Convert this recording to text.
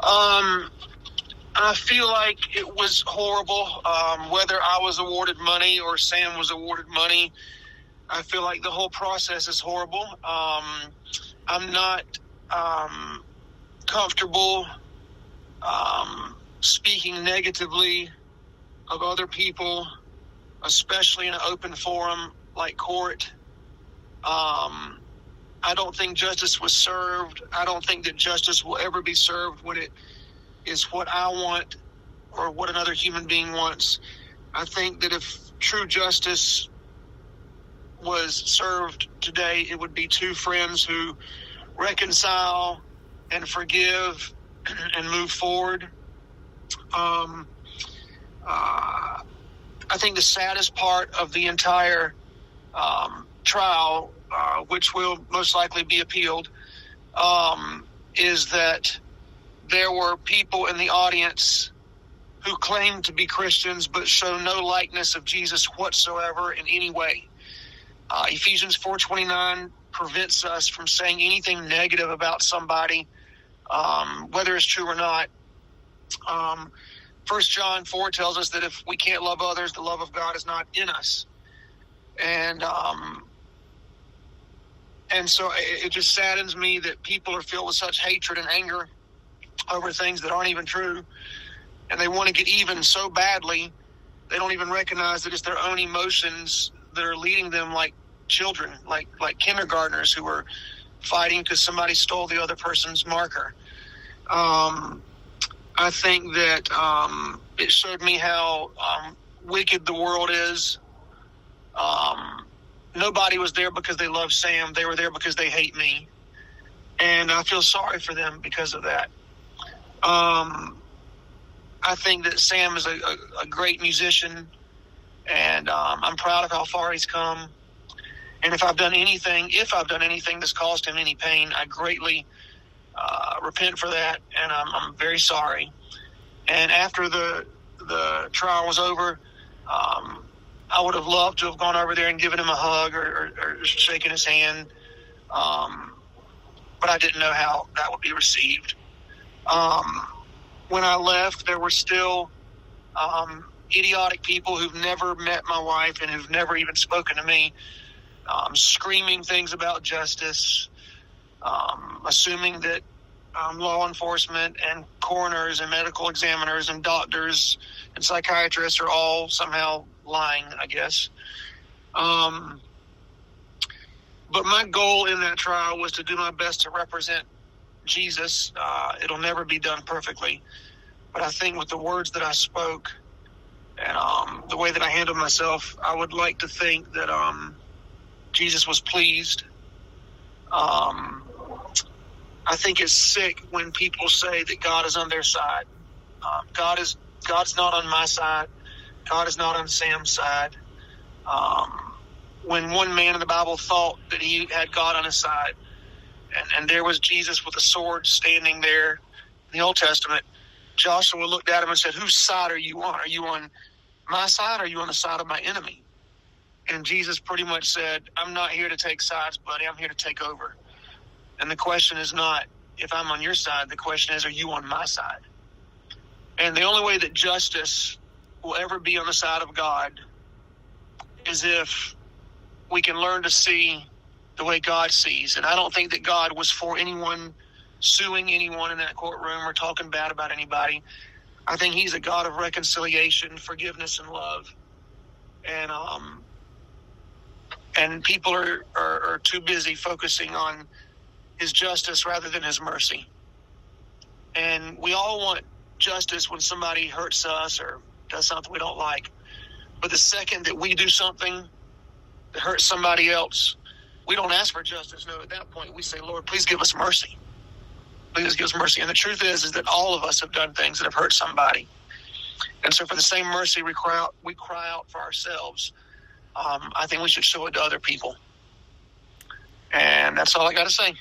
I feel like it was horrible. Whether I was awarded money or Sam was awarded money, I feel like the whole process is horrible. I'm not comfortable speaking negatively of other people, especially in an open forum like court. I don't think justice was served. I don't think that justice will ever be served when it is what I want or what another human being wants. I think that if true justice was served today, it would be two friends who reconcile and forgive and move forward. I think the saddest part of the entire trial, which will most likely be appealed, is that there were people in the audience who claimed to be Christians but show no likeness of Jesus whatsoever in any way. Ephesians 4:29 prevents us from saying anything negative about somebody, whether it's true or not. 1 John 4 tells us that if we can't love others, the love of God is not in us. And so it just saddens me that people are filled with such hatred and anger over things that aren't even true. And they want to get even so badly, they don't even recognize that it's their own emotions that are leading them like children, like kindergartners who are fighting because somebody stole the other person's marker. I think that it showed me how wicked the world is. Nobody was there because they love Sam. They were there because they hate me. And I feel sorry for them because of that. I think that Sam is a great musician, and I'm proud of how far he's come. And if I've done anything that's caused him any pain, I greatly repent for that, and I'm very sorry. And after the trial was over, I would have loved to have gone over there and given him a hug or shaken his hand, but I didn't know how that would be received. When I left, there were still idiotic people who've never met my wife and who've never even spoken to me, screaming things about justice, assuming that law enforcement and coroners and medical examiners and doctors and psychiatrists are all somehow lying, I guess. But my goal in that trial was to do my best to represent Jesus. It'll never be done perfectly, but I think with the words that I spoke and the way that I handled myself, I would like to think that Jesus was pleased. I think it's sick when people say that God is on their side. God's not on my side. God is not on Sam's side. When one man in the Bible thought that he had God on his side, and there was Jesus with a sword standing there in the Old Testament, Joshua looked at him and said, "Whose side are you on? Are you on my side, or are you on the side of my enemy?" And Jesus pretty much said, "I'm not here to take sides, buddy. I'm here to take over." And the question is not if I'm on your side. The question is, are you on my side? And the only way that justice will ever be on the side of God is if we can learn to see the way God sees. And I don't think that God was for anyone suing anyone in that courtroom or talking bad about anybody. I think he's a God of reconciliation, forgiveness, and love. And people are too busy focusing on his justice rather than his mercy. And we all want justice when somebody hurts us or does something we don't like. But the second that we do something that hurts somebody else, we don't ask for justice. No, at that point we say, "Lord, please give us mercy. Please give us mercy." And the truth is that all of us have done things that have hurt somebody. And so for the same mercy we cry out for ourselves. I think we should show it to other people. And that's all I got to say.